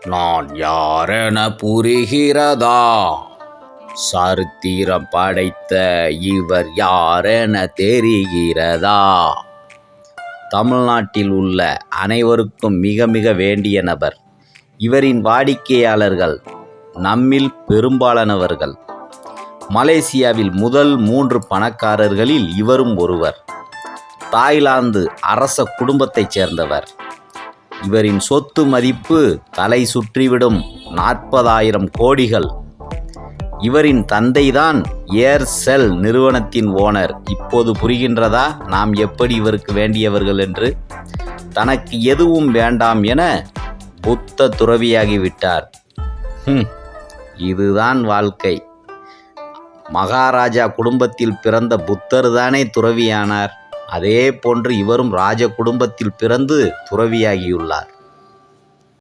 நான் யாரென புரிகிறதா? சரித்திரம் படைத்த இவர் யாரென தெரிகிறதா? தமிழ்நாட்டில் உள்ள அனைவருக்கும் மிக மிக வேண்டிய நபர். இவரின் வாடிக்கையாளர்கள் நம்மில் பெரும்பாலானவர்கள். மலேசியாவில் முதல் 3 பணக்காரர்களில் இவரும் ஒருவர். தாய்லாந்து அரச குடும்பத்தைச் சேர்ந்தவர். இவரின் சொத்து மதிப்பு தலை சுற்றிவிடும் 40,000 கோடிகள். இவரின் தந்தைதான் ஏர்செல் நிறுவனத்தின் ஓனர். இப்போது புரிகின்றதா நாம் எப்படி இவருக்கு வேண்டியவர்கள் என்று? தனக்கு எதுவும் வேண்டாம் என புத்த துறவியாகிவிட்டார். இதுதான் வாழ்க்கை. மகாராஜா குடும்பத்தில் பிறந்த புத்தர் தானே துறவியானார். அதே போன்று இவரும் ராஜ குடும்பத்தில் பிறந்து துறவியாகியுள்ளார்.